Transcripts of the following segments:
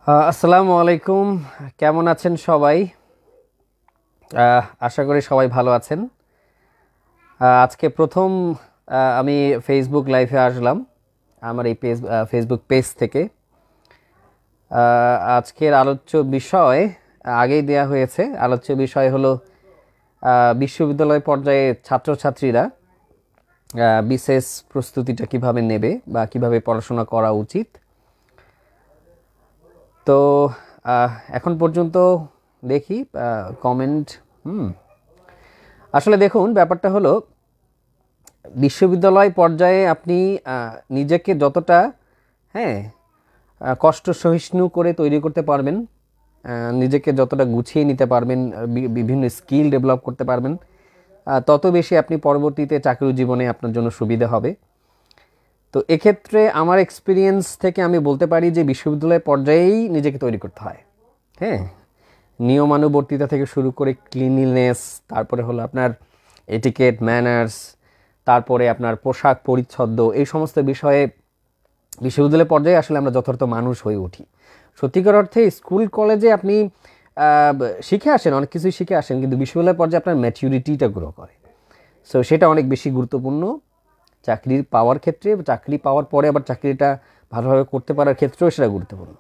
আসসালামু আলাইকুম। কেমন আছেন সবাই? আশা করি সবাই ভালো আছেন। আজকে প্রথম আমি ফেসবুক লাইভে আসলাম আমার এই ফেসবুক পেজ থেকে। আজকের আলোচ্য বিষয় আগেই দেয়া হয়েছে। আলোচ্য বিষয় হলো বিশ্ববিদ্যালয় পর্যায়ে ছাত্রছাত্রীরা বিশেষ প্রস্তুতিটা কিভাবে নেবে বা কিভাবে পড়াশোনা করা উচিত। তো এখন পর্যন্ত দেখি কমেন্ট। আসলে দেখুন, ব্যাপারটা হলো বিশ্ববিদ্যালয় পর্যায়ে আপনি নিজেকে যতটা কষ্ট সহিষ্ণু করে তৈরি করতে পারবেন, নিজেকে যতটা গুছিয়ে নিতে পারবেন, বিভিন্ন স্কিল ডেভেলপ করতে পারবেন, তত বেশি আপনি পরবর্তীতে চাকরি জীবনে আপনার জন্য সুবিধা হবে। তো এক্ষেত্রে আমার এক্সপিরিয়েন্স থেকে আমি বলতে পারি যে বিশ্ববিদ্যালয় পর্যায়েই নিজেকে তৈরি করতে হয়। নিয়মানুবর্তিতা থেকে শুরু করে ক্লিনলিনেস, তারপরে হলো আপনার এটিকেট, ম্যানার্স, তারপরে আপনার পোশাক পরিচ্ছদ, এই সমস্ত বিষয়ে বিশ্ববিদ্যালয় পর্যায়ে আসলে আমরা যথার্থ মানুষ হয়ে উঠি। সত্যিকার অর্থে স্কুল কলেজে আপনি শিখে আসেন, অনেক কিছুই শিখে আসেন, কিন্তু বিশ্ববিদ্যালয় পর্যায়ে আপনার ম্যাচিউরিটিটা গ্রো করে। সো সেটা অনেক বেশি গুরুত্বপূর্ণ চাকরি পাওয়ার ক্ষেত্রে। চাকরি পাওয়ার পরে আবার চাকরিটা ভালোভাবে করতে পারার ক্ষেত্রেও সেটা গুরুত্বপূর্ণ।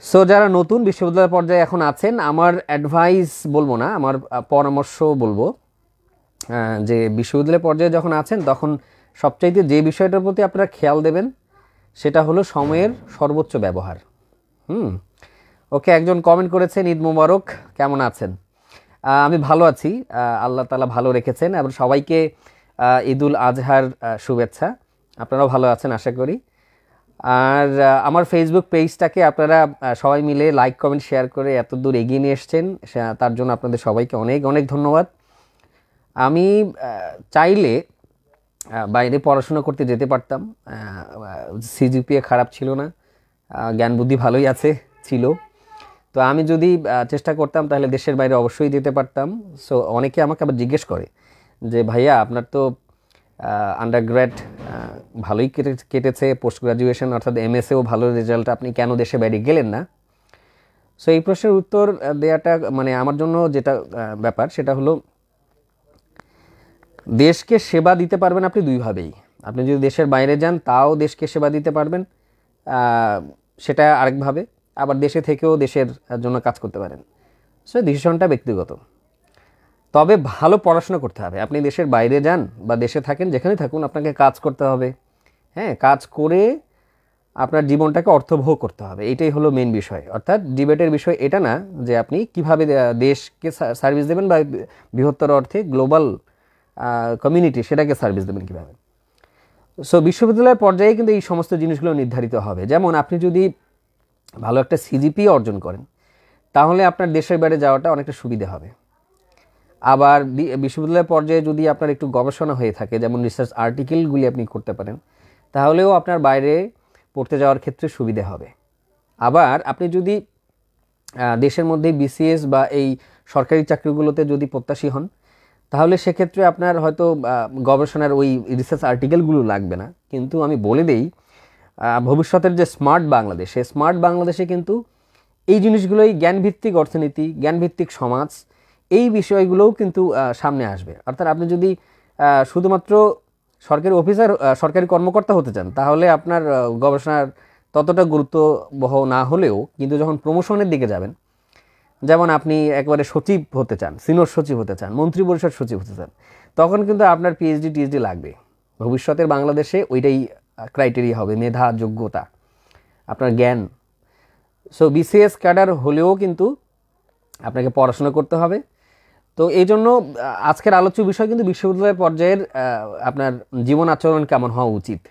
সো যারা নতুন বিশ্ববিদ্যালয় পর্যায়ে এখন আছেন, আমার অ্যাডভাইস বলবো না, আমার পরামর্শ বলবো যে বিশ্ববিদ্যালয় পর্যায়ে যখন আছেন তখন সবচাইতে যে বিষয়টার প্রতি আপনারা খেয়াল দেবেন সেটা হলো সময়ের সর্বোচ্চ ব্যবহার। ওকে, একজন কমেন্ট করেছেন, ঈদ মোবারক, কেমন আছেন? আমি ভালো আছি, আল্লাহ তাআলা ভালো রেখেছেন, এবং সবাইকে ঈদুল আজহার শুভেচ্ছা। আপনারাও ভালো আছেন আশা করি। আর আমার ফেসবুক পেজটাকে আপনারা সবাই মিলে লাইক কমেন্ট শেয়ার করে এত দূর এগিয়ে নিয়ে এসছেন, তার জন্য আপনাদের সবাইকে অনেক অনেক ধন্যবাদ। আমি চাইলে বাইরে পড়াশোনা করতে যেতে পারতাম, সিজিপিএ খারাপ ছিল না, জ্ঞান বুদ্ধি ভালোই ছিল। তো আমি যদি চেষ্টা করতাম তাহলে দেশের বাইরে অবশ্যই যেতে পারতাম। সো অনেকে আমাকে আবার জিজ্ঞেস করে যে ভাইয়া, আপনার তো আন্ডারগ্র্যাড ভালোই কেটেছে, পোস্ট গ্রাজুয়েশন অর্থাৎ এমএসএও ভালো রেজাল্ট, আপনি কেন দেশে বাইরে গেলেন না? সো এই প্রশ্নের উত্তর দেওয়াটা মানে আমার জন্য যেটা ব্যাপার সেটা হলো, দেশকে সেবা দিতে পারবেন আপনি দুইভাবেই। আপনি যদি দেশের বাইরে যান তাও দেশকে সেবা দিতে পারবেন, সেটা আরেকভাবে। আবার দেশে থেকেও দেশের জন্য কাজ করতে পারেন। সো ডিসিশনটা ব্যক্তিগত, তবে ভালো পড়াশোনা করতে হবে। আপনি দেশের বাইরে যান বা দেশে থাকেন, যেখানে থাকুন, আপনাকে কাজ করতে হবে। কাজ করে আপনার জীবনটাকে অর্থবহ করতে হবে, এটাই হলো মেন বিষয়। অর্থাৎ ডিবেটের বিষয় এটা না যে আপনি কিভাবে দেশকে সার্ভিস দেবেন বা বৃহত্তর অর্থে গ্লোবাল কমিউনিটি সেটাকে সার্ভিস দেবেন কীভাবে। সো বিশ্ববিদ্যালয়ের পর্যায়ে কিন্তু এই সমস্ত জিনিসগুলো নির্ধারিত হবে। যেমন আপনি যদি ভালো একটা সিজিপিএ অর্জন করেন তাহলে আপনার দেশের বাইরে যাওয়াটা অনেকটা সুবিধা হবে। আবার বিশ্ববিদ্যালয়ের পর্যায়ে যদি আপনার একটু গবেষণা হয়ে থাকে, যেমন রিসার্চ আর্টিকেলগুলি আপনি করতে পারেন, তাহলেও আপনার বাইরে পড়তে যাওয়ার ক্ষেত্রে সুবিধা হবে। আবার আপনি যদি দেশের মধ্যে বিসিএস বা এই সরকারি চাকরিগুলোতে যদি প্রত্যাশী হন, তাহলে সেক্ষেত্রে আপনার হয়তো গবেষণার ওই রিসার্চ আর্টিকেলগুলো লাগবে না। কিন্তু আমি বলে দেই, ভবিষ্যতের যে স্মার্ট বাংলাদেশ, সেই স্মার্ট বাংলাদেশে কিন্তু এই জিনিসগুলোই, জ্ঞানভিত্তিক অর্থনীতি, জ্ঞানভিত্তিক সমাজ, এই বিষয়গুলোও কিন্তু সামনে আসবে। অর্থাৎ আপনি যদি শুধুমাত্র সরকারি অফিসার, সরকারি কর্মকর্তা হতে চান, তাহলে আপনার গবেষণার ততটা গুরুত্ববহ না হলেও, কিন্তু যখন প্রমোশনের দিকে যাবেন, যেমন আপনি একবারে সচিব হতে চান, সিনিয়র সচিব হতে চান, মন্ত্রী পরিষদ সচিব হতে চান, তখন কিন্তু আপনার পিএইচডি টিএইচডি লাগবে। ভবিষ্যতের বাংলাদেশে ওইটাই ক্রাইটেরিয়া হবে, মেধা, যোগ্যতা, আপনার জ্ঞান। সো বিসিএস ক্যাডার হলেও কিন্তু আপনাকে পড়াশোনা করতে হবে। তো এই জন্য আজকের আলোচ্য বিষয় কিন্তু বিশ্ববিদ্যালয় পর্যায়ের আপনার জীবন আচরণ কেমন হওয়া উচিত,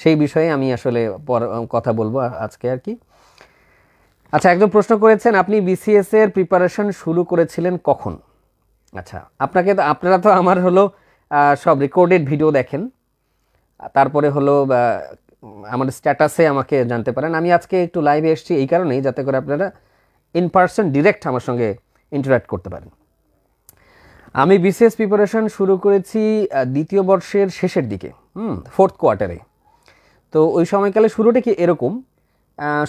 সেই বিষয়ে আমি আসলে কথা বলবো আজকে আর কি। আচ্ছা, একজন প্রশ্ন করেছেন, আপনি বিসিএস এর প্রিপারেশন শুরু করেছিলেন কখন? আচ্ছা, আপনারা তো আমার হলো সব রেকর্ডেড ভিডিও দেখেন, তারপরে হলো আমার স্ট্যাটাসে আমাকে জানতে পারেন। আমি আজকে একটু লাইভে এসেছি এই কারণেই, যাতে করে আপনারা ইন পার্সন ডিরেক্ট আমার সঙ্গে ইন্টারাক্ট করতে পারেন। আমি বিসিএস প্রিপারেশন শুরু করেছি দ্বিতীয় বর্ষের শেষের দিকে, ফোর্থ কোয়ার্টারে। তো ওই সময়কালে শুরুটা কি এরকম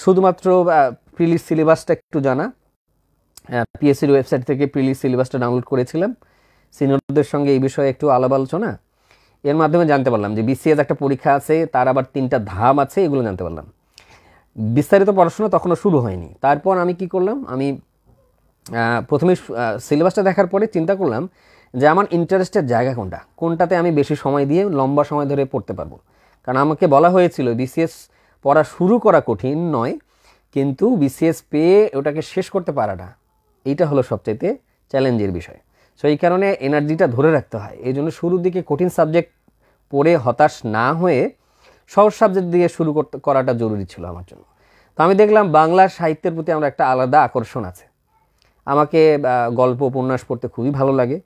শুধুমাত্র প্রিলিজ সিলেবাসটা একটু জানা, পিএসসির ওয়েবসাইট থেকে প্রিলিজ সিলেবাসটা ডাউনলোড করেছিলাম, সিনিয়রদের সঙ্গে এই বিষয়ে একটু আলাপ আলোচনা, এর মাধ্যমে জানতে পারলাম যে বিসিএস একটা পরীক্ষা আছে, তার আবার 3টা ধাপ আছে, এগুলো জানতে পারলাম। বিস্তারিত পড়াশোনা তখনও শুরু হয়নি। তারপর আমি কি করলাম, আমি প্রথমে সিলেবাসটা দেখার পরে চিন্তা করলাম যে আমার ইন্টারেস্টের জায়গা কোনটাতে আমি বেশি সময় দিয়ে লম্বা সময় ধরে পড়তে পারবো। কারণ আমাকে বলা হয়েছিল বিসিএস পড়া শুরু করা কঠিন নয়, কিন্তু বিসিএস পেয়ে ওটাকে শেষ করতে পারাটা, এইটা হলো সবচাইতে চ্যালেঞ্জের বিষয়। সো এই কারণে এনার্জিটা ধরে রাখতে হয়। এই জন্য শুরুর দিকে কঠিন সাবজেক্ট পড়ে হতাশ না হয়ে সহজ সাবজেক্ট দিয়ে শুরু করাটা জরুরি ছিল আমার জন্য। তো আমি দেখলাম বাংলা সাহিত্যের প্রতি আমার একটা আলাদা আকর্ষণ আছে, আমাকে গল্প উপন্যাস পড়তে খুবই ভালো লাগে।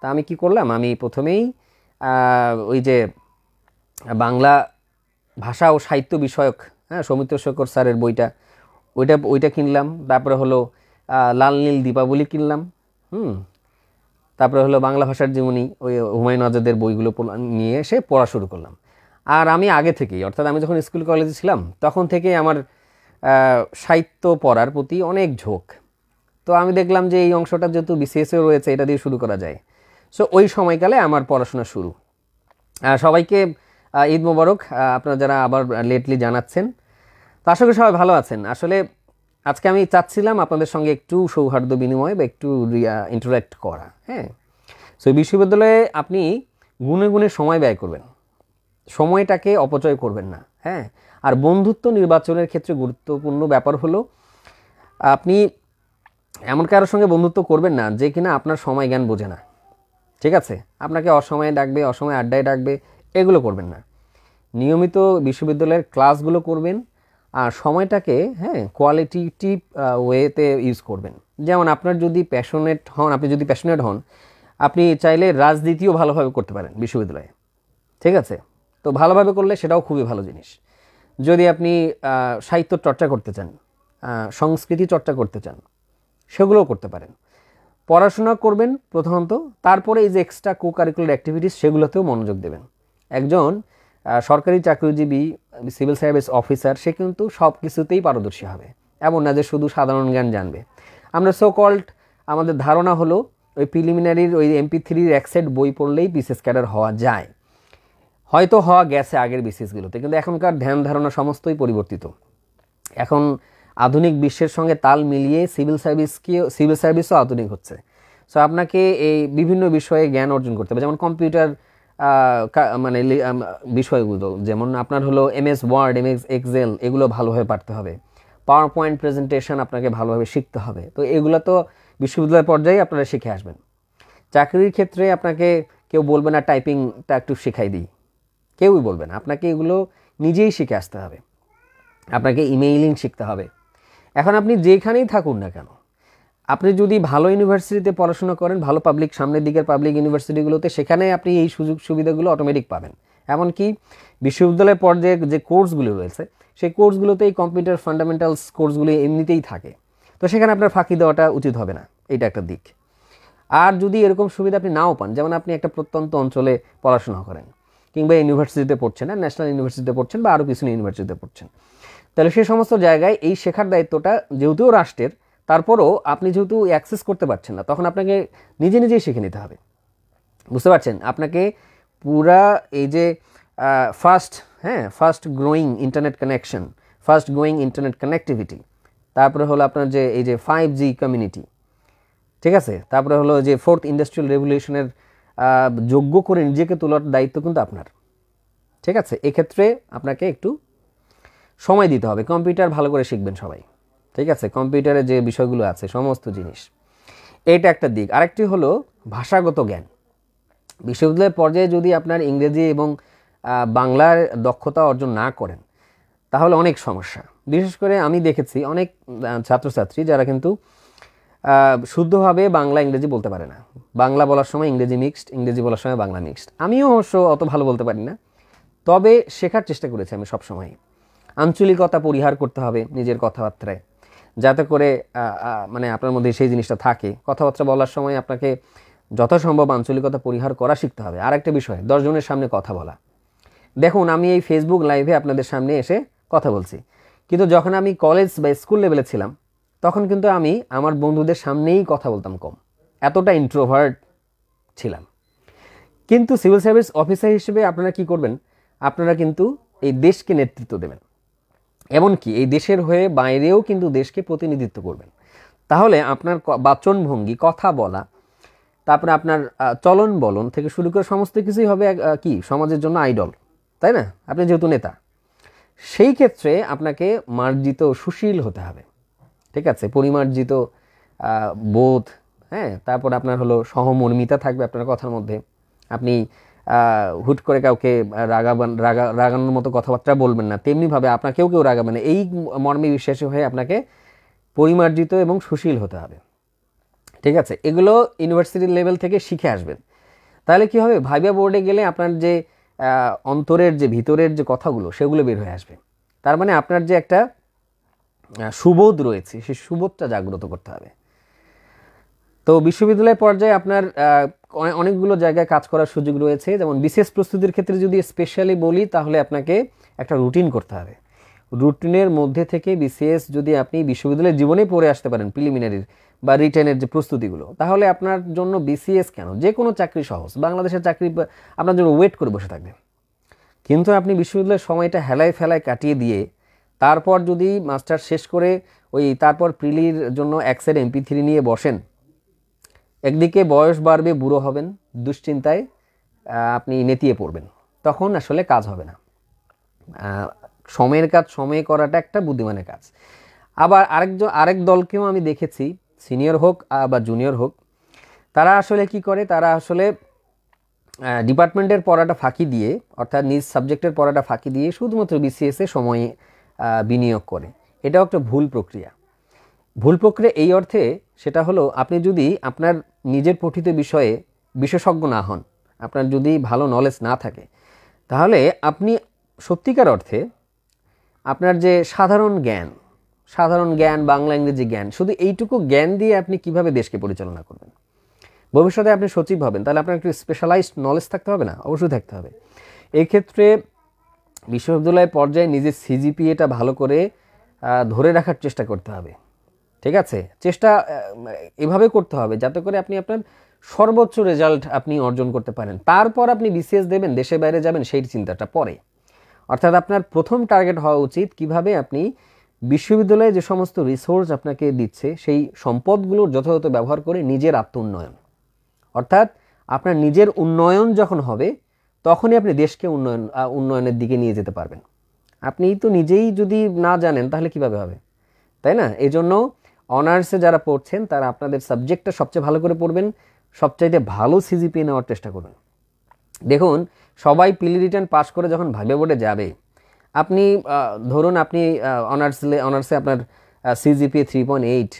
তা আমি কি করলাম, আমি প্রথমেই ওই যে বাংলা ভাষা ও সাহিত্য বিষয়ক, সৌমিত্র শেখর স্যারের বইটা, ওইটা কিনলাম। তারপরে হলো লাল নীল দীপাবলি কিনলাম। তারপরে হলো বাংলা ভাষার জীবনী, ওই হুমায়ুন আজাদের বইগুলো নিয়ে এসে পড়া শুরু করলাম। আর আমি আগে থেকেই, অর্থাৎ আমি যখন স্কুল কলেজে ছিলাম তখন থেকেই আমার সাহিত্য পড়ার প্রতি অনেক ঝোঁক। তো আমি দেখলাম যে এই অংশটা যেহেতু বিসিএসে রয়েছে, এটা দিয়ে শুরু করা যায়। সো ওই সময়কালে আমার পড়াশোনা শুরু। সবাইকে ঈদ মোবারক, আপনারা যারা আবার লেটলি জানাচ্ছেন। তো আশা করি সবাই ভালো আছেন। আসলে আজকে আমি চাচ্ছিলাম আপনাদের সঙ্গে একটু সৌহার্দ্য বিনিময় বা একটু ইন্টারাক্ট করা। সো বিশ্ববিদ্যালয়ে আপনি গুনে গুনে সময় ব্যয় করবেন, সময়টাকে অপচয় করবেন না। আর বন্ধুত্ব নির্বাচনের ক্ষেত্রে গুরুত্বপূর্ণ ব্যাপার হলো আপনি এমন কারোর সঙ্গে বন্ধুত্ব করবেন না যে কিনা আপনার সময় জ্ঞান বোঝে না। ঠিক আছে, আপনাকে অসময়ে ডাকবে, অসময়ে আড্ডায় ডাকবে, এগুলো করবেন না। নিয়মিত বিশ্ববিদ্যালয়ের ক্লাসগুলো করবেন আর সময়টাকে কোয়ালিটিটিভ ওয়েতে ইউজ করবেন। যেমন আপনার যদি প্যাশনেট হন, আপনি চাইলে রাজনীতিও ভালোভাবে করতে পারেন বিশ্ববিদ্যালয়ে। ঠিক আছে, তো ভালোভাবে করলে সেটাও খুবই ভালো জিনিস। যদি আপনি সাহিত্য চর্চা করতে চান, সংস্কৃতি চর্চা করতে চান, সেগুলোও করতে পারেন। পড়াশোনা করবেন প্রথমত, তারপরে এই যে এক্সট্রা কো কারিকুলার অ্যাক্টিভিটিস, সেগুলোতেও মনোযোগ দেবেন। একজন সরকারি চাকরিজীবী, সিভিল সার্ভিস অফিসার, সে কিন্তু সব কিছুতেই পারদর্শী হবে, এমন না যে শুধু সাধারণ জ্ঞান জানবে। আমরা সো কল্ড, আমাদের ধারণা হলো ওই প্রিলিমিনারির ওই MP3 এক সেট বই পড়লেই বিসিএস ক্যাডার হওয়া যায়। হয়তো হওয়া গেছে আগের বিসিএসগুলোতে, কিন্তু এখনকার ধ্যান ধারণা সমস্তই পরিবর্তিত। এখন আধুনিক বিশ্বের সঙ্গে তাল মিলিয়ে সিভিল সার্ভিসও আধুনিক হচ্ছে। সো আপনাকে এই বিভিন্ন বিষয়ে জ্ঞান অর্জন করতে হবে। যেমন কম্পিউটার মানে বিষয়গুলো, যেমন আপনার হলো MS ওয়ার্ড, MS এক্সেল, এগুলো ভালোভাবে পারতে হবে। পাওয়ার পয়েন্ট প্রেজেন্টেশন আপনাকে ভালোভাবে শিখতে হবে। তো এগুলো তো বিশ্ববিদ্যালয় পর্যায়ে আপনারা শিখে আসবেন। চাকরির ক্ষেত্রে আপনাকে কেউ বলবে না টাইপিংটা একটু শেখাই দিই, কেউই বলবে না। আপনাকে এগুলো নিজেই শিখে আসতে হবে। আপনাকে ইমেইলিং শিখতে হবে। এখন আপনি যেখানেই থাকুন না কেন, আপনি যদি ভালো ইউনিভার্সিটিতে পড়াশোনা করেন, ভালো সামনের দিকের পাবলিক ইউনিভার্সিটিগুলোতে, সেখানে আপনি এই সুযোগ সুবিধাগুলো অটোমেটিক পাবেন। এমনকি বিশ্ববিদ্যালয় পর্যায়ে যে কোর্সগুলো রয়েছে, সেই কোর্সগুলোতে এই কম্পিউটার ফান্ডামেন্টালস কোর্সগুলো এমনিতেই থাকে। তো সেখানে আপনার ফাঁকি দেওয়াটা উচিত হবে না, এটা একটা দিক। আর যদি এরকম সুবিধা আপনি নাও পান, যেমন আপনি একটা প্রত্যন্ত অঞ্চলে পড়াশোনা করেন, কিংবা ইউনিভার্সিটিতে পড়ছেন, ন্যাশনাল ইউনিভার্সিটিতে পড়ছেন, বা আরও কিছু ইউনিভার্সিটিতে পড়ছেন, তাহলে সেই সমস্ত জায়গায় এই শেখার দায়িত্বটা যেহেতু রাষ্ট্রের, তারপরও আপনি যেহেতু অ্যাক্সেস করতে পারছেন না, তখন আপনাকে নিজেই শিখে নিতে হবে। বুঝতে পারছেন? আপনাকে পুরা এই যে fast growing internet connection, fast growing internet connectivity, তারপরে হলো আপনার যে এই যে 5G কমিউনিটি, ঠিক আছে, তারপরে হলো যে 4th ইন্ডাস্ট্রিয়াল রেভলিউশনের যোগ্য করে নিজেকে তোলার দায়িত্ব কিন্তু আপনার। ঠিক আছে, এক্ষেত্রে আপনাকে একটু সময় দিতে হবে। কম্পিউটার ভালো করে শিখবেন সবাই। ঠিক আছে, কম্পিউটারে যে বিষয়গুলো আছে সমস্ত জিনিস, এটা একটা দিক। আরেকটি হলো ভাষাগত জ্ঞান। বিশ্ববিদ্যালয় পর্যায়ে যদি আপনার ইংরেজি এবং বাংলার দক্ষতা অর্জন না করেন, তাহলে অনেক সমস্যা। বিশেষ করে আমি দেখেছি অনেক ছাত্রছাত্রী যারা কিন্তু শুদ্ধভাবে বাংলা ইংরেজি বলতে পারে না। বাংলা বলার সময় ইংরেজি মিক্সড, ইংরেজি বলার সময় বাংলা মিক্সড। আমিও অবশ্য অত ভালো বলতে পারি না, তবে শেখার চেষ্টা করেছি আমি সবসময়। আঞ্চলিকতা পরিহার করতে হবে নিজের কথাবার্তায়, যাতে করে মানে আপনার মধ্যে সেই জিনিসটা থাকে। কথাবার্তা বলার সময় আপনাকে যথাসম্ভব আঞ্চলিকতা পরিহার করা শিখতে হবে। আর একটা বিষয়, 10 জনের সামনে কথা বলা। দেখুন, আমি এই ফেসবুক লাইভে আপনাদের সামনে এসে কথা বলছি, কিন্তু যখন আমি কলেজ বা স্কুল লেভেলে ছিলাম তখন কিন্তু আমি আমার বন্ধুদের সামনেই কথা বলতাম কম, এতটা ইন্ট্রোভার্ট ছিলাম। কিন্তু সিভিল সার্ভিস অফিসার হিসেবে আপনারা কি করবেন, আপনারা কিন্তু এই দেশকে নেতৃত্ব দেবেন, এমনকি এই দেশের হয়ে বাইরেও কিন্তু দেশকে প্রতিনিধিত্ব করবেন। তাহলে আপনার বাচনভঙ্গি, কথা বলা, তারপরে আপনার চলন বলন থেকে শুরু করে সমস্ত কিছুই হবে কি সমাজের জন্য আইডল, তাই না? আপনি যেহেতু নেতা, সেই ক্ষেত্রে আপনাকে মার্জিত, সুশীল হতে হবে, ঠিক আছে? পরিমার্জিত বোধ, হ্যাঁ, তারপর আপনার হলো সহমর্মিতা থাকবে আপনার কথার মধ্যে। আপনি হুট করে কাউকে রাগানোর মতো কথাবার্তা বলবেন না, তেমনিভাবে আপনার কেউ রাগাবে না, এই মর্মে বিশ্বাসী হয়ে আপনাকে পরিমার্জিত এবং সুশীল হতে হবে, ঠিক আছে? এগুলো ইউনিভার্সিটি লেভেল থেকে শিখে আসবেন। তাহলে কি হবে, ভাইবা বোর্ডে গেলে আপনার যে অন্তরের যে ভিতরের যে কথাগুলো সেগুলো বের হয়ে আসবে। তার মানে আপনার যে একটা সুবোধ রয়েছে সেই সুবোধটা জাগ্রত করতে হবে। তো বিশ্ববিদ্যালয় পর্যায়ে আপনার অনেকগুলো জায়গায় কাজ করার সুযোগ রয়েছে। যেমন বিসিএস প্রস্তুতির ক্ষেত্রে যদি স্পেশালি বলি, তাহলে আপনাকে একটা রুটিন করতে হবে। রুটিনের মধ্যে থেকে বিসিএস যদি আপনি বিশ্ববিদ্যালয়ের জীবনে পড়ে আসতে পারেন, প্রিলিমিনারির বা রিটেনের যে প্রস্তুতিগুলো, তাহলে আপনার জন্য বিসিএস কেন, যে কোনো চাকরি সহজ। বাংলাদেশের চাকরি আপনার জন্য ওয়েট করে বসে থাকবে। কিন্তু আপনি বিশ্ববিদ্যালয়ের সময়টা হেলায় ফেলায় কাটিয়ে দিয়ে তারপর যদি মাস্টার শেষ করে তারপর প্রিলির জন্য এক সাইড MP3 নিয়ে বসেন, একদিকে বয়স বাড়বে, বুড়ো হবেন, দুশ্চিন্তায় আপনি নেতিয়ে পড়বেন, তখন আসলে কাজ হবে না। সময়ের কাজ সময়ে করাটা একটা বুদ্ধিমানের কাজ। আবার আরেক দলকেও আমি দেখেছি, সিনিয়র হোক বা জুনিয়র হোক, তারা আসলে কি করে, তারা আসলে ডিপার্টমেন্টের পড়াটা ফাঁকি দিয়ে, অর্থাৎ নিজ সাবজেক্টের পড়াটা ফাঁকি দিয়ে শুধুমাত্র বিসিএসে সময়ে বিনিয়োগ করে। এটাও একটা ভুল প্রক্রিয়া। ভুল প্রক্রিয়া এই অর্থে, সেটা হলো আপনি যদি আপনার নিজের পঠিত বিষয়ে বিশেষজ্ঞ না হন, আপনার যদি ভালো নলেজ না থাকে, তাহলে আপনি সত্যিকার অর্থে আপনার যে সাধারণ জ্ঞান, বাংলা ইংরেজি জ্ঞান, শুধু এইটুকু জ্ঞান দিয়ে আপনি কিভাবে দেশকে পরিচালনা করবেন? ভবিষ্যতে আপনি সচিব হবেন, তাহলে আপনার একটু স্পেশালাইজড নলেজ থাকতে হবে না? অবশ্যই থাকতে হবে। এই ক্ষেত্রে বিশ্ববিদ্যালয় পর্যায়ে নিজের সিজিপিএটা ভালো করে ধরে রাখার চেষ্টা করতে হবে, ঠিক আছে? চেষ্টা এভাবে করতে হবে যাতে করে আপনি আপনার সর্বোচ্চ রেজাল্ট আপনি অর্জন করতে পারেন। তারপর আপনি বিসিএস দেবেন, দেশে বাইরে যাবেন, সেই চিন্তাটা পরে। অর্থাৎ আপনার প্রথম টার্গেট হওয়া উচিত কিভাবে আপনি বিশ্ববিদ্যালয়ে যে সমস্ত রিসোর্স আপনাকে দিচ্ছে সেই সম্পদগুলোর যথাযথ ব্যবহার করে নিজের আত্ম উন্নয়ন, অর্থাৎ আপনার নিজের উন্নয়ন যখন হবে তখনই আপনি দেশকে উন্নয়নের দিকে নিয়ে যেতে পারবেন। আপনি তো নিজেই যদি না জানেন তাহলে কিভাবে হবে, তাই না? এই জন্য অনার্সে যারা পড়ছেন তারা আপনাদের সাবজেক্টটা সবচেয়ে ভালো করে পড়বেন, সবচাইতে ভালো সিজিপিএ নেওয়ার চেষ্টা করবেন। দেখুন, সবাই প্রিলি রিটার্ন পাস করে যখন ভাইবা বোর্ডে যাবে, আপনি ধরুন আপনি অনার্সে আপনার সিজিপিএ 3.8,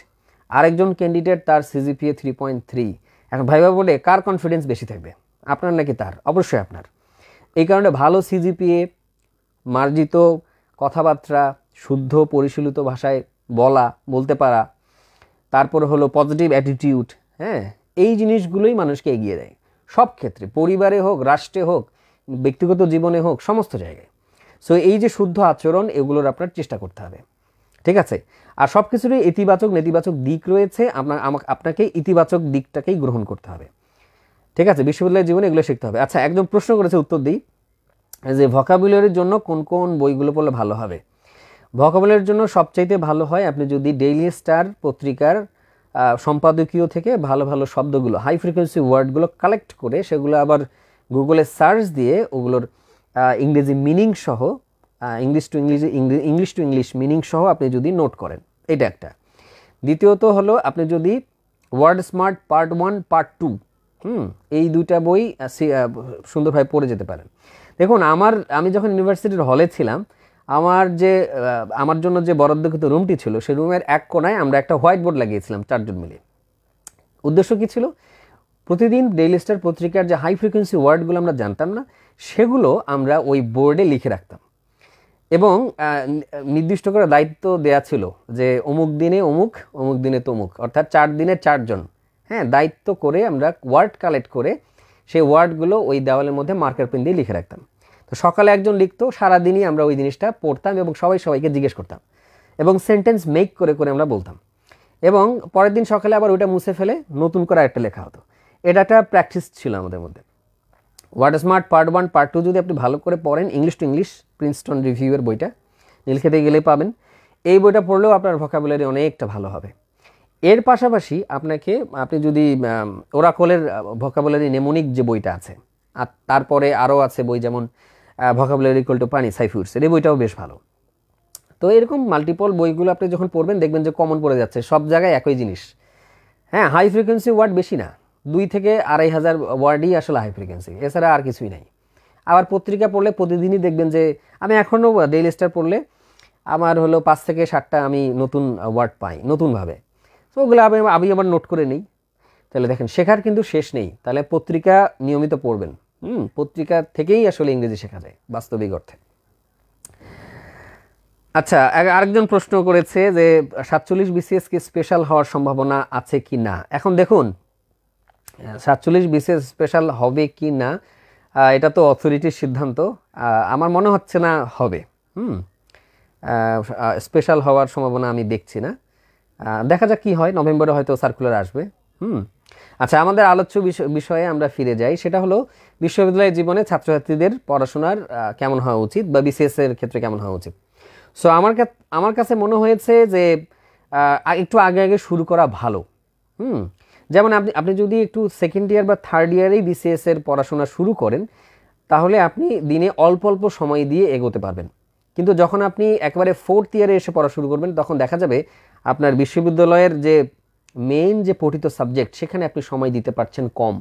আরেকজন ক্যান্ডিডেট তার সিজিপিএ 3.3। এখন ভাইবা বোর্ডে কার কনফিডেন্স বেশি থাকবে, আপনার নাকি তার? অবশ্যই আপনার। এই কারণে ভালো সিজিপিএ, মার্জিত কথাবার্তা, শুদ্ধ পরিশীলিত ভাষায় বলতে পারা, তারপর হলো পজিটিভ অ্যাটিটিউড, হ্যাঁ, এই জিনিসগুলোই মানুষকে এগিয়ে দেয় সব ক্ষেত্রে, পরিবারে হোক, রাষ্ট্রে হোক, ব্যক্তিগত জীবনে হোক, সমস্ত জায়গায়। সো এই যে শুদ্ধ আচরণ, এগুলোর আপনার চেষ্টা করতে হবে, ঠিক আছে? আর সব কিছুরই ইতিবাচক নেতিবাচক দিক রয়েছে, আপনাকে ইতিবাচক দিকটাকেই গ্রহণ করতে হবে, ঠিক আছে? বিশ্ববিদ্যালয়ের জীবনে এগুলো শিখতে হবে। আচ্ছা, একদম প্রশ্ন করেছে, উত্তর দিই, যে ভোকাবুলারির জন্য কোন কোন বইগুলো পড়লে ভালো হবে? ভোকাবুলারির জন্য সবচাইতে ভালো হয় আপনি যদি ডেইলি স্টার পত্রিকার সম্পাদকীয় থেকে ভালো ভালো শব্দগুলো, হাই ফ্রিকোয়েন্সি ওয়ার্ডগুলো কালেক্ট করে সেগুলো আবার গুগলে সার্চ দিয়ে ওগুলোর ইংরেজি মিনিং সহ, ইংলিশ টু ইংলিশ মিনিং সহ আপনি যদি নোট করেন, এটা একটা। দ্বিতীয়ত হলো আপনি যদি ওয়ার্ড স্মার্ট পার্ট 1 পার্ট 2, এই দুইটা বই সুন্দরভাবে পড়ে যেতে পারেন। দেখুন, আমি যখন ইউনিভার্সিটির হলে ছিলাম, আমার জন্য যে বরাদ্দকৃত রুমটি ছিল, সেই রুমের এক কোণায় আমরা একটা হোয়াইট বোর্ড লাগিয়েছিলাম 4 জন মিলে। উদ্দেশ্য কী ছিল? প্রতিদিন ডেইলি স্টার পত্রিকার যে হাই ফ্রিকোয়েন্সি ওয়ার্ডগুলো আমরা জানতাম না, সেগুলো আমরা ওই বোর্ডে লিখে রাখতাম এবং নির্দিষ্ট করে দায়িত্ব দেয়া ছিল যে অমুক দিনে অমুক, অমুক দিনে তমুক, অর্থাৎ 4 দিনে 4 জন, হ্যাঁ, দায়িত্ব করে আমরা ওয়ার্ড কালেক্ট করে সেই ওয়ার্ডগুলো ওই দেওয়ালের মধ্যে মার্কার পেন দিয়ে লিখে রাখতাম। তো সকালে একজন লিখতো, সারাদিনই আমরা ওই জিনিসটা পড়তাম এবং সবাইকে জিজ্ঞেস করতাম এবং সেন্টেন্স মেক করে করে আমরা বলতাম, এবং পরের দিন সকালে আবার ওইটা মুছে ফেলে নতুন করে একটা লেখা হতো। এটা একটা প্র্যাকটিস ছিল আমাদের মধ্যে। ওয়ার্ড স্মার্ট পার্ট 1 পার্ট 2 যদি আপনি ভালো করে পড়েন, ইংলিশ টু ইংলিশ প্রিন্সটন রিভিউয়ের বইটা নীলক্ষেতে গেলেই পাবেন। এই বইটা পড়লেও আপনার ভোকাবুলারি অনেকটা ভালো হবে। এর পাশাপাশি আপনি যদি ওরাকলের ভোকাবুলারি নেমোনিক যে বইটা আছে, আর তারপরে আরও আছে বই, যেমন ভোকাবুলারি ইকুয়াল টু পানি, সাইফুডসের, এই বইটাও বেশ ভালো। তো এরকম মাল্টিপল বইগুলো আপনি যখন পড়বেন দেখবেন যে কমন পড়ে যাচ্ছে, সব জায়গায় একই জিনিস। হ্যাঁ, হাই ফ্রিকোয়েন্সি ওয়ার্ড বেশি না, 2 থেকে 2,500 ওয়ার্ডই আসলে হাই ফ্রিকোয়েন্সি, এছাড়া আর কিছুই নাই। আবার পত্রিকা পড়লে প্রতিদিনই দেখবেন যে আমি এখনও ডেইলি স্টার পড়লে আমার হলো 5 থেকে 7টা আমি নতুন ওয়ার্ড পাই নতুনভাবে। তো ওগুলো আমি আবার নোট করে নিই। তাহলে দেখেন শেখার কিন্তু শেষ নেই। তাহলে পত্রিকা নিয়মিত পড়বেন। পত্রিকা থেকেই আসলে ইংরেজি শেখা যায় বাস্তবিক অর্থে। আচ্ছা, আরেকজন প্রশ্ন করেছে যে 47 বিসিএস কি স্পেশাল হওয়ার সম্ভাবনা আছে কি না। এখন দেখুন, 47 বিসিএস স্পেশাল হবে কি না এটা তো অথরিটির সিদ্ধান্ত। আমার মনে হচ্ছে না হবে। স্পেশাল হওয়ার সম্ভাবনা আমি দেখছি না। দেখা যাক কি হয়, নভেম্বরে হয়তো সার্কুলার আসবে। আচ্ছা, আমাদের আলোচ্য বিষয়ে আমরা ফিরে যাই। সেটা হলো বিশ্ববিদ্যালয়ের জীবনে ছাত্রছাত্রীদের পড়াশোনার কেমন হওয়া উচিত, বা বিসিএস এর ক্ষেত্রে কেমন হওয়া উচিত। সো আমার কাছে মনে হয়েছে যে একটু আগে আগে শুরু করা ভালো। যেমন আপনি যদি একটু সেকেন্ড ইয়ার বা থার্ড ইয়ারেই বিসিএস এর পড়াশোনা শুরু করেন, তাহলে আপনি দিনে অল্প অল্প সময় দিয়ে এগোতে পারবেন। কিন্তু যখন আপনি একেবারে 4th ইয়ারে এসে পড়া শুরু করবেন, তখন দেখা যাবে আপনার বিশ্ববিদ্যালয়ের যে মেইন যে পঠিত সাবজেক্ট, সেখানে আপনি সময় দিতে পারছেন কম।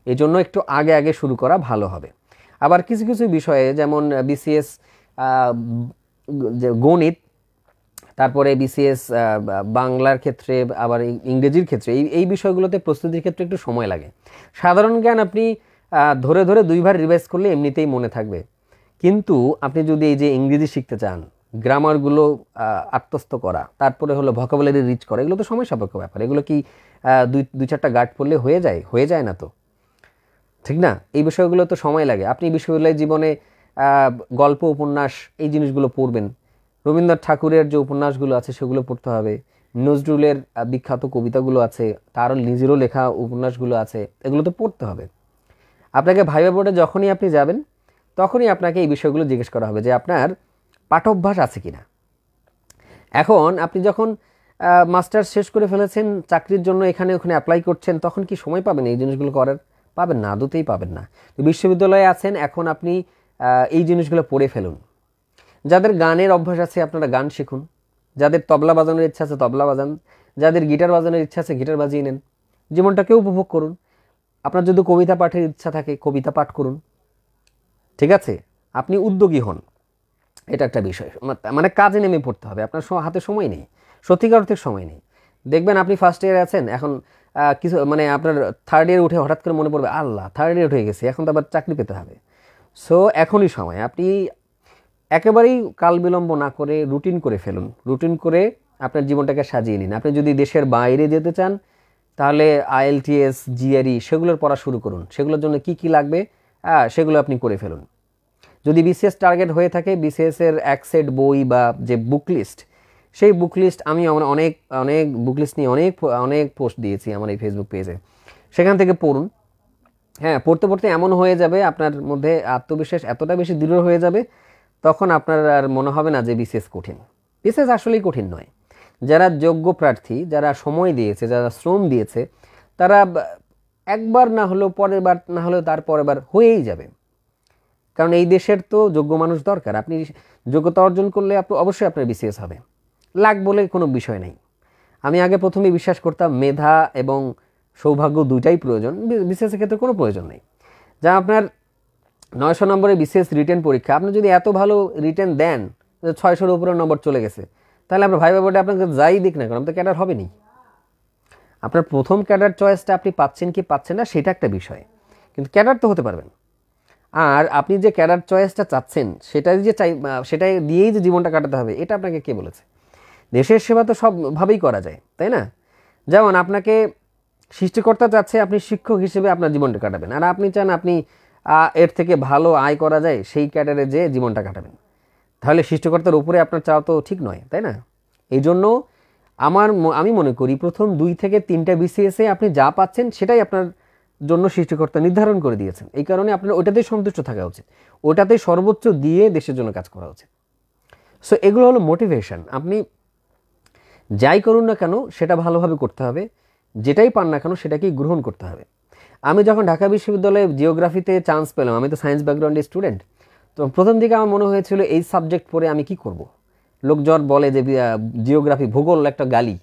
এই জন্য একটু আগে আগে শুরু করা ভালো হবে। আবার কিছু কিছু বিষয়ে, যেমন বিসিএস গণিত, তারপরে বিসিএস বাংলার ক্ষেত্রে, আবার ইংরেজির ক্ষেত্রে, এই বিষয়গুলোতে প্রস্তুতির ক্ষেত্রে একটু সময় লাগে। সাধারণ জ্ঞান আপনি ধরে ধরে 2বার রিভাইজ করলে এমনিতেই মনে থাকবে। কিন্তু আপনি যদি এই যে ইংরেজি শিখতে চান, গ্রামারগুলো আত্মস্থ করা, তারপরে হলো ভোকাবুলারি রিচ করা, এগুলো তো সময় সাপেক্ষ ব্যাপার। এগুলো কি 2-4টা গার্ড পড়লে হয়ে যায় না তো, ঠিক না? এই বিষয়গুলো তো সময় লাগে। আপনি বিশ্ববিদ্যালয় জীবনে গল্প, উপন্যাস, এই জিনিসগুলো পড়বেন। রবীন্দ্রনাথ ঠাকুরের যে উপন্যাসগুলো আছে সেগুলো পড়তে হবে। নজরুলের বিখ্যাত কবিতাগুলো আছে, তারও নিজেরও লেখা উপন্যাসগুলো আছে, এগুলো তো পড়তে হবে। আপনাকে ভাইবা বোর্ডে যখনই আপনি যাবেন, তখনই আপনাকে এই বিষয়গুলো জিজ্ঞেস করা হবে যে আপনার পাঠঅভ্যাস আছে কিনা। এখন আপনি যখন মাস্টার্স শেষ করে ফেলেছেন, চাকরির জন্য এখানে ওখানে অ্যাপ্লাই করছেন, তখন কি সময় পাবেন এই জিনিসগুলো করার? পাবেন না, আদতেই পাবেন না। তো বিশ্ববিদ্যালয়ে আছেন, এখন আপনি এই জিনিসগুলো পড়ে ফেলুন। যাদের গানের অভ্যাস আছে আপনারা গান শিখুন, যাদের তবলা বাজানোর ইচ্ছা আছে তবলা বাজান, যাদের গিটার বাজানোর ইচ্ছা আছে গিটার বাজিয়ে নেন, জীবনটাকেও উপভোগ করুন। আপনার যদি কবিতা পাঠের ইচ্ছা থাকে কবিতা পাঠ করুন, ঠিক আছে? আপনি উদ্যোগী হন, এটা একটা বিষয়। মানে কাজে নেমে পড়তে হবে, আপনার হাতে সময় নেই, সত্যিকার অর্থে সময় নেই। দেখবেন আপনি ফার্স্ট ইয়ারে আছেন, এখন কিছু মানে আপনার থার্ড ইয়ারে উঠে হঠাৎ করে মনে পড়বে, আল্লাহ থার্ড ইয়ার উঠে গেছে, এখন তো আবার চাকরি পেতে হবে। সো এখনই সময়, আপনি একেবারেই কাল বিলম্ব না করে রুটিন করে ফেলুন। রুটিন করে আপনার জীবনটাকে সাজিয়ে নিন। আপনি যদি দেশের বাইরে যেতে চান, তাহলে IELTS, GRE সেগুলোর পড়া শুরু করুন। সেগুলোর জন্য কি কি লাগবে সেগুলো আপনি করে ফেলুন। যদি বিসিএস টার্গেট হয়ে থাকে, বিসিএস এর এক সেট বই বা যে বুক লিস্ট, সেই বুক লিস্ট আমি অনেক বুক লিস্ট নিয়ে অনেক পোস্ট দিয়েছি আমার এই ফেসবুক পেজে, সেখান থেকে পড়ুন। হ্যাঁ, পড়তে পড়তে এমন হয়ে যাবে, আপনার মধ্যে আত্মবিশ্বাস এতটা বেশি দৃঢ় হয়ে যাবে, তখন আপনার আর মনে হবে না যে বিসিএস কঠিন। বিসিএস আসলেই কঠিন নয়। যারা যোগ্য প্রার্থী, যারা সময় দিয়েছে, যারা শ্রম দিয়েছে, তারা একবার না হলেও পরের বার, না হলেও তার পরের বার হয়েই যাবে। কারণ এই দেশের তো যোগ্য মানুষ দরকার। আপনি যোগ্যতা অর্জন করলে অবশ্যই আপনার বিসিএস হবে, লাগ বলে কোনো বিষয় নেই। আমি আগে প্রথমে বিশ্বাস করতাম মেধা এবং সৌভাগ্য দুইটাই প্রয়োজন, বিসিএসের ক্ষেত্রে কোনো প্রয়োজন নেই। যা আপনার 900 নম্বরের বিসিএস রিটেন পরীক্ষা, আপনি যদি এত ভালো রিটেন দেন, 600-র উপরে নম্বর চলে গেছে, তাহলে আপনার ভাইবা বোর্ডে আপনাকে যাই দিক না কারণ তো ক্যাডার হবেনি। আপনার প্রথম ক্যাডার চয়েসটা আপনি পাচ্ছেন কি পাচ্ছেন না সেটা একটা বিষয়, কিন্তু ক্যাডার তো হতে পারবেন। আর আপনি যে ক্যাডার চয়েসটা চাচ্ছেন সেটাই দিয়েই যে জীবনটা কাটাতে হবে, এটা আপনাকে কে বলেছে? দেশের সেবা তো সবভাবেই করা যায়, তাই না? যেমন আপনাকে সৃষ্টিকর্তা চাচ্ছে আপনি শিক্ষক হিসেবে আপনার জীবনটা কাটাবেন, আর আপনি চান আপনি এর থেকে ভালো আয় করা যায় সেই ক্যাডারে যে জীবনটা কাটাবেন। তাহলে সৃষ্টিকর্তার উপরে আপনার চাওয়া তো ঠিক নয়, তাই না? এই জন্য আমি মনে করি প্রথম 2 থেকে 3টা বিসিএসে আপনি যা পাচ্ছেন সেটাই আপনার জন্য সৃষ্টিকর্তা নির্ধারণ করে দিয়েছেন। এই কারণে আপনার ওটাতেই সন্তুষ্ট থাকা উচিত, ওটাতেই সর্বোচ্চ দিয়ে দেশের জন্য কাজ করা উচিত। সো এগুলো হলো মোটিভেশন। আপনি যাই করুন না কেন সেটা ভালোভাবে করতে হবে, যেটাই পান না কেন সেটাকেই গ্রহণ করতে হবে। আমি যখন ঢাকা বিশ্ববিদ্যালয়ে জিওগ্রাফিতে চান্স পেলাম, আমি তো সায়েন্স ব্যাকগ্রাউন্ডের স্টুডেন্ট, তো প্রথম দিকে আমার মনে হয়েছিল এই সাবজেক্ট পড়ে আমি কি করব। লোকজন বলে যে জিওগ্রাফি, ভূগোল একটা গালি।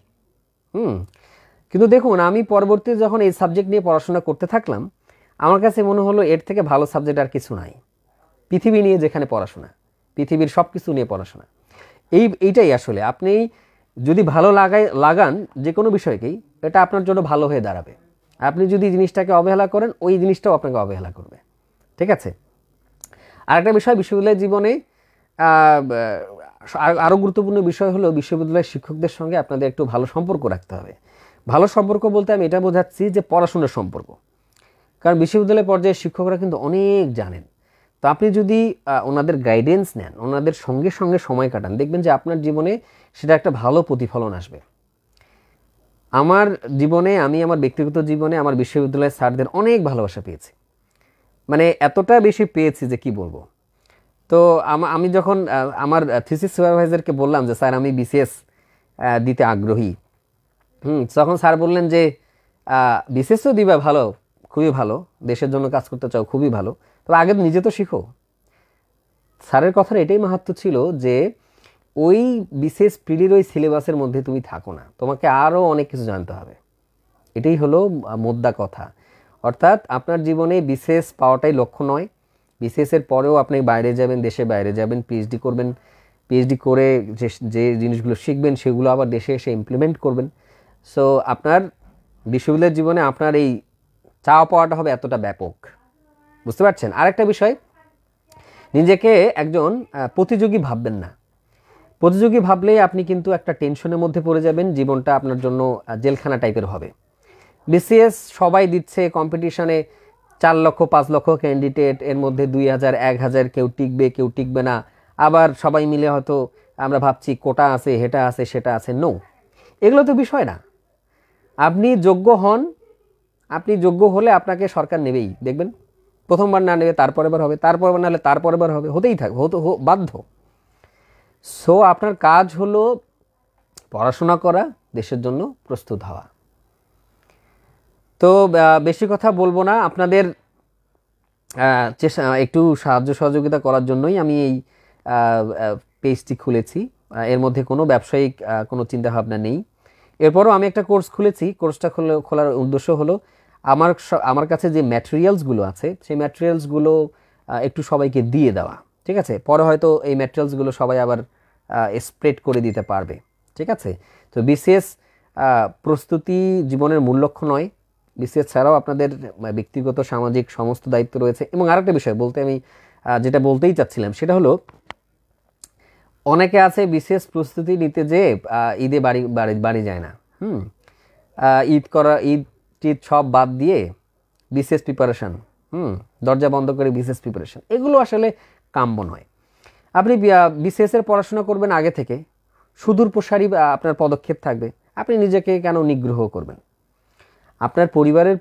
কিন্তু দেখুন, আমি পরবর্তীতে যখন এই সাবজেক্ট নিয়ে পড়াশোনা করতে থাকলাম, আমার কাছে মনে হলো এর থেকে ভালো সাবজেক্ট আর কিছু নাই। পৃথিবী নিয়ে যেখানে পড়াশোনা, পৃথিবীর সব কিছু নিয়ে পড়াশোনা, এইটাই আসলে আপনি যদি ভালো লাগান যে কোনো বিষয়কেই, এটা আপনার জন্য ভালো হয়ে দাঁড়াবে। আপনি যদি জিনিসটাকে অবহেলা করেন, ওই জিনিসটাও আপনাকে অবহেলা করবে। ঠিক আছে। আরেকটা বিষয়, বিশ্ববিদ্যালয় জীবনে আরও গুরুত্বপূর্ণ বিষয় হলো বিশ্ববিদ্যালয়ের শিক্ষকদের সঙ্গে আপনাদের একটু ভালো সম্পর্ক রাখতে হবে। ভালো সম্পর্ক বলতে আমি এটা বোঝাচ্ছি যে পড়াশোনার সম্পর্ক। কারণ বিশ্ববিদ্যালয় পর্যায়ে শিক্ষকরা কিন্তু অনেক জানেন। তো আপনি যদি ওনাদের গাইডেন্স নেন, ওনাদের সঙ্গে সঙ্গে সময় কাটান, দেখবেন যে আপনার জীবনে সেটা একটা ভালো প্রতিফলন আসবে। আমার জীবনে, আমি আমার ব্যক্তিগত জীবনে আমার বিশ্ববিদ্যালয়ের স্যারদের অনেক ভালোবাসা পেয়েছি, মানে এতটা বেশি পেয়েছি যে কি বলবো। তো আমি যখন আমার থিসিস সুপারভাইজারকে বললাম যে স্যার আমি বিসিএস দিতে আগ্রহী, তখন স্যার বললেন যে বিসিএসও দিবা, ভালো, খুবই ভালো, দেশের জন্য কাজ করতে চাও, খুবই ভালো, তবে আগে নিজে তো শিখো। স্যারের কথার এটাই মাহাত্ম্য ছিল যে ওই বিসিএস পিডির ওই সিলেবাসের মধ্যে তুমি থাকো না, তোমাকে আরও অনেক কিছু জানতে হবে। এটাই হলো মোদ্দা কথা। অর্থাৎ আপনার জীবনে বিসিএস পাওয়াটাই লক্ষ্য নয়। বিসিএসের পরেও আপনি বাইরে যাবেন, দেশে বাইরে যাবেন, পিএইচডি করবেন, পিএইচডি করে যে জিনিসগুলো শিখবেন সেগুলো আবার দেশে এসে ইমপ্লিমেন্ট করবেন। সো আপনার বিশ্ববিদ্যালয়ের জীবনে আপনার এই চাওয়া পাওয়াটা হবে এতটা ব্যাপক, বুঝতে পারছেন? আরেকটা বিষয়, নিজেকে একজন প্রতিযোগী ভাববেন না। প্রতিযোগী ভাবলেই আপনি কিন্তু একটা টেনশনের মধ্যে পড়ে যাবেন, জীবনটা আপনার জন্য জেলখানা টাইপের হবে। বিসিএস সবাই দিচ্ছে, কম্পিটিশনে 4 লক্ষ 5 লক্ষ ক্যান্ডিডেট, এর মধ্যে 2000 1000 কেউ টিকবে কেউ টিকবে না, আবার সবাই মিলে হয়তো আমরা ভাবছি কোটা আছে, হেটা আছে, সেটা আছে। নো, এগুলো তো বিষয় না। আপনি যোগ্য হন, আপনি যোগ্য হলে আপনাকে সরকার নেবেই, দেখবেন। প্রথমবার না নেবে তারপরের বার হবে, তারপরের বার না হলে তারপরের বার হবে, হতেই থাকবে, বাধ্য। সো আপনার কাজ হলো পড়াশোনা করা, দেশের জন্য প্রস্তুত হওয়া। তো বেশি কথা বলবো না, আপনাদের একটু সাহায্য সহযোগিতা করার জন্যই আমি এই পেজটি খুলেছি। এর মধ্যে কোনো ব্যবসায়িক কোনো চিন্তাভাবনা নেই। এরপরও আমি একটা কোর্স খুলেছি। কোর্সটা খোলার উদ্দেশ্য হলো আমার কাছে যে ম্যাটেরিয়ালসগুলো আছে সেই ম্যাটেরিয়ালসগুলো একটু সবাইকে দিয়ে দেওয়া। ঠিক আছে, পরে হয়তো এই ম্যাটেরিয়ালসগুলো সবাই আবার স্প্রেড করে দিতে পারবে। ঠিক আছে। তো বিসিএস প্রস্তুতি জীবনের মূল লক্ষ্য নয়। বিসিএস ছাড়াও আপনাদের ব্যক্তিগত সামাজিক সমস্ত দায়িত্ব রয়েছে। এবং আরেকটা বিষয় বলতে আমি যেটা বলতেই চাচ্ছিলাম সেটা হলো, অনেকে আছে বিসিএস প্রস্তুতি নিতে যে ঈদে বাড়ি যায় না। ঈদ সব বাদ দিয়ে বিসিএস প্রিপারেশন, দরজা বন্ধ করে বিসিএস প্রিপারেশন, এগুলো আসলে কাম্য নয়। আপনি বিসিএস এর পড়াশোনা করবেন আগে থেকে, সুদূর প্রসারী আপনার পদক্ষেপ থাকবে। আপনি নিজেকে কেন নিগ্রহ করবেন? আপনার পরিবারের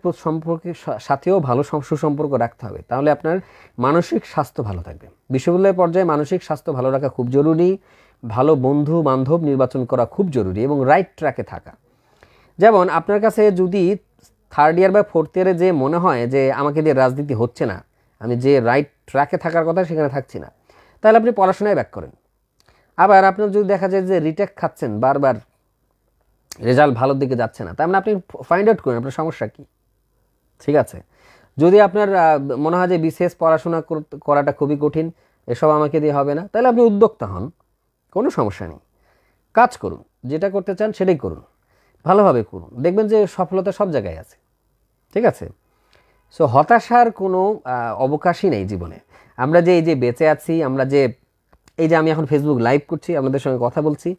সাথেও ভালো সুসম্পর্ক রাখতে হবে, তাহলে আপনার মানসিক স্বাস্থ্য ভালো থাকবে। বিশ্ববিদ্যালয় পর্যায়ে মানসিক স্বাস্থ্য ভালো রাখা খুব জরুরি, ভালো বন্ধু বান্ধব নির্বাচন করা খুব জরুরি, এবং রাইট ট্র্যাকে থাকা। যেমন আপনার কাছে যদি 3rd ইয়ার বা 4th ইয়ারে যে মনে হয় যে আমাকে দিয়ে রাজনীতি হচ্ছে না, আমি যে রাইট ট্র্যাকে থাকার কথা সেখানে থাকছি না, তাহলে আপনি পড়াশোনায় ব্যাক করেন। আবার আপনার যদি দেখা যায় যে রিটেক খাচ্ছেন, বারবার রেজাল্ট ভালোর দিকে যাচ্ছে না, তার মানে আপনি ফাইন্ড আউট করেন আপনার সমস্যা কী। ঠিক আছে। যদি আপনার মনে হয় যে বিসিএস পড়াশোনা করাটা খুবই কঠিন, এসব আমাকে দিয়ে হবে না, তাহলে আপনি উদ্যোক্তা হন, কোনো সমস্যা নেই। কাজ করুন, যেটা করতে চান সেটাই করুন, ভালোভাবে করুন, দেখবেন যে সফলতা সব জায়গায় আছে। ঠিক আছে। সো হতাশার কোনো অবকাশই নেই জীবনে। আমরা যে এই যে বেঁচে আছি, আমরা যে এই যে আমি এখন ফেসবুক লাইভ করছি, আপনাদের সঙ্গে কথা বলছি,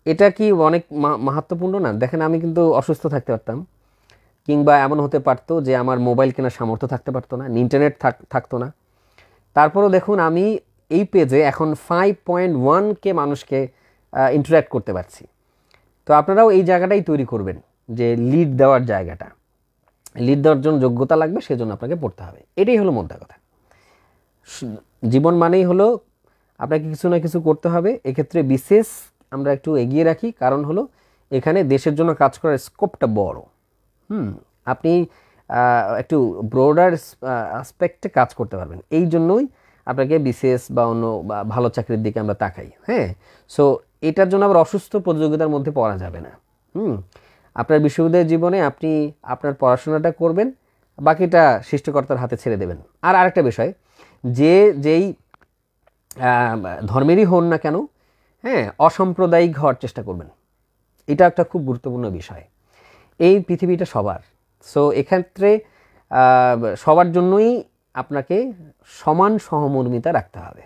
এটা কি অনেক মাহাত্ম্যপূর্ণ না? দেখেন, আমি কিন্তু অসুস্থ থাকতে পারতাম, কিংবা এমন হতে পারতো যে আমার মোবাইল কেনার সামর্থ্য থাকতে পারতো না, ইন্টারনেট থাকতো না। তারপরও দেখুন, আমি এই পেজে এখন 5.1K মানুষকে ইন্টারাক্ট করতে পারছি। তো আপনারাও এই জায়গাটাই তৈরি করবেন যে লিড দেওয়ার জায়গাটা, লিড দেওয়ার জন্য যোগ্যতা লাগবে, সেজন্য আপনাকে পড়তে হবে। এটাই হলো মোদ্দা কথা। জীবন মানেই হলো আপনাকে কিছু না কিছু করতে হবে। এক্ষেত্রে বিশেষ আমরা একটু এগিয়ে রাখি, কারণ হলো এখানে দেশের জন্য কাজ করার স্কোপটা বড়। আপনি একটু ব্রডার আসপেক্টে কাজ করতে পারবেন, এই জন্যই আপনাকে বিসিএস বা অন্য ভালো চাকরির দিকে আমরা তাকাই। হ্যাঁ, সো এটার জন্য আবার অসুস্থ প্রতিযোগিতার মধ্যে পড়া যাবে না। আপনার বিশ্ববিদ্যালয় জীবনে আপনি আপনার পড়াশোনাটা করবেন, বাকিটা সৃষ্টিকর্তার হাতে ছেড়ে দেবেন। আর আরেকটা বিষয়, যেই ধর্মেরই হন না কেন, হ্যাঁ, অসাম্প্রদায়িক হওয়ার চেষ্টা করবেন। এটা একটা খুব গুরুত্বপূর্ণ বিষয়। এই পৃথিবীটা সবার, সো এক্ষেত্রে সবার জন্যই আপনাকে সমান সহমর্মিতা রাখতে হবে,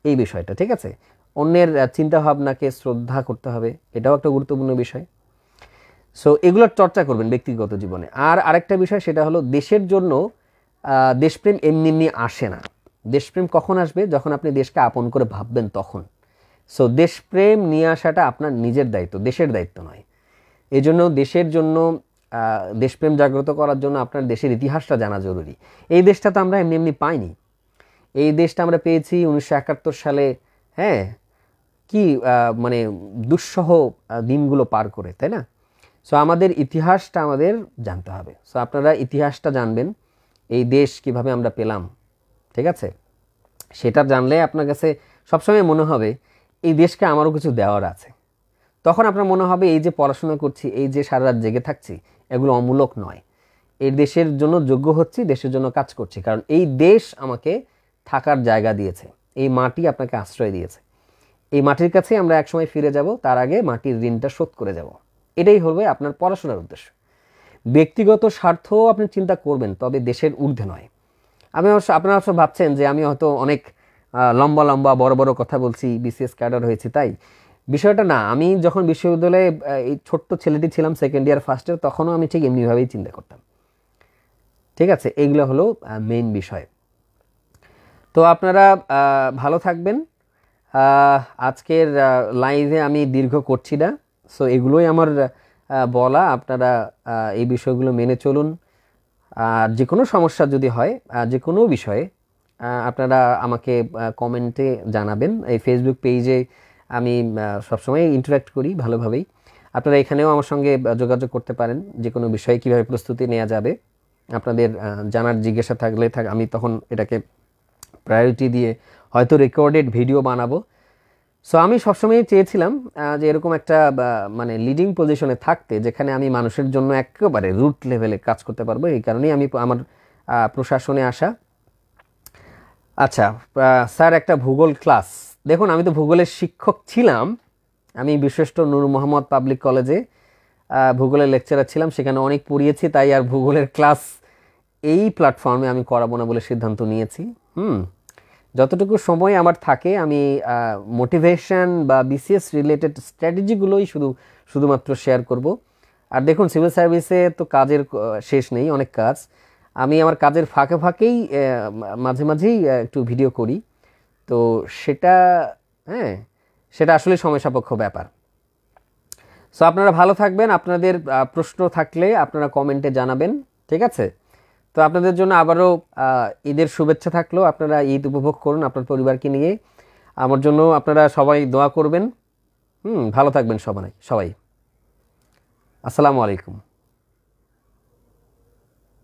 এই বিষয়টা, ঠিক আছে? অন্যের চিন্তাভাবনাকে শ্রদ্ধা করতে হবে, এটাও একটা গুরুত্বপূর্ণ বিষয়। সো এগুলোর চর্চা করবেন ব্যক্তিগত জীবনে। আর আরেকটা বিষয়, সেটা হলো দেশের জন্য দেশপ্রেম এমনি এমনি আসে না। দেশপ্রেম কখন আসবে? যখন আপনি দেশকে আপন করে ভাববেন, তখন। সো দেশপ্রেম নিয়ে আসাটা আপনার নিজের দায়িত্ব, দেশের দায়িত্ব নয়। এই জন্য দেশের জন্য দেশপ্রেম জাগ্রত করার জন্য আপনার দেশের ইতিহাসটা জানা জরুরি। এই দেশটা তো আমরা এমনি এমনি পাইনি। এই দেশটা আমরা পেয়েছি 1971 সালে, হ্যাঁ, কি মানে দুঃসহ দিনগুলো পার করে, তাই না? সো আমাদের ইতিহাসটা আমাদের জানতে হবে। সো আপনারা ইতিহাসটা জানবেন, এই দেশ কিভাবে আমরা পেলাম, ঠিক আছে? সেটা জানলে আপনার কাছে সবসময় মনে হবে এই দেশকে আমারও কিছু দেওয়ার আছে। তখন আপনার মনে হবে এই যে পড়াশোনা করছি, এই যে সারা রাত জেগে থাকছি, এগুলো অমূলক নয়। এই দেশের জন্য যোগ্য হচ্ছি, দেশের জন্য কাজ করছি, কারণ এই দেশ আমাকে থাকার জায়গা দিয়েছে, এই মাটি আপনাকে আশ্রয় দিয়েছে। এই মাটির কাছে আমরা একসময় ফিরে যাব, তার আগে মাটির ঋণটা শোধ করে যাব। এটাই হবে আপনার পড়াশোনার উদ্দেশ্য। ব্যক্তিগত স্বার্থও আপনি চিন্তা করবেন, তবে দেশের ঊর্ধ্বে নয়। আপনারা অবশ্য ভাবছেন যে আমি হয়তো অনেক লম্বা লম্বা বড় বড় কথা বলছি, বিসিএস ক্যাডার হয়েছি তাই। বিষয়টা না। আমি যখন বিশ্ববিদ্যালয়ে এই ছোট্ট ছেলেটি ছিলাম, সেকেন্ড ইয়ার ফার্স্ট ইয়ার, তখনও আমি ঠিক এমনিভাবেই চিন্তা করতাম, ঠিক আছে? এইগুলো হলো মেইন বিষয়। তো আপনারা ভালো থাকবেন। আজকের লাইভে আমি দীর্ঘ করছি না, সো এগুলোই আমার বলা। আপনারা এই বিষয়গুলো মেনে চলুন। আর যে কোনো সমস্যা যদি হয়, যে কোনো বিষয়ে, আপনারা আমাকে কমেন্টে জানাবেন। এই ফেসবুক পেজে আমি সবসময় ইন্টারাক্ট করি ভালোভাবেই। আপনারা এখানেও আমার সঙ্গে যোগাযোগ করতে পারেন, যে কোনো বিষয়ে কীভাবে প্রস্তুতি নেওয়া যাবে আপনাদের জানার জিজ্ঞাসা থাকলে আমি তখন এটাকে প্রায়োরিটি দিয়ে হয়তো রেকর্ডেড ভিডিও বানাবো। সো আমি সবসময় চেয়েছিলাম যে এরকম একটা মানে লিডিং পজিশনে থাকতে, যেখানে আমি মানুষের জন্য একেবারে রুট লেভেলে কাজ করতে পারবো। এই কারণেই আমি আমার প্রশাসনে আসা। আচ্ছা স্যার, একটা ভূগোল ক্লাস, দেখুন আমি তো ভূগোলের শিক্ষক ছিলাম। আমি বিশিষ্ট নূর মোহাম্মদ পাবলিক কলেজে ভূগোলের লেকচারার ছিলাম, সেখানে অনেক পড়িয়েছি। তাই আর ভূগোলের ক্লাস এই প্ল্যাটফর্মে আমি করাবো না বলে সিদ্ধান্ত নিয়েছি। যতটুকু সময় আমার থাকে আমি মোটিভেশন বা বিসিএস রিলেটেড স্ট্র্যাটেজিগুলোই শুধুমাত্র শেয়ার করব। আর দেখুন, সিভিল সার্ভিসে তো কাজের শেষ নেই, অনেক কাজ। আমি আমার কাজের ফাঁকে ফাঁকেই মাঝে মাঝেই একটু ভিডিও করি। তো সেটা আসলে সময় সাপেক্ষ ব্যাপার। সো আপনারা ভালো থাকবেন। আপনাদের প্রশ্ন থাকলে আপনারা কমেন্টে জানাবেন, ঠিক আছে? তো আপনাদের জন্য আবারও ঈদের শুভেচ্ছা থাকলো। আপনারা ঈদ উপভোগ করুন আপনার পরিবারকে নিয়ে। আমার জন্য আপনারা সবাই দোয়া করবেন। ভালো থাকবেন সবাই। আসসালামু আলাইকুম।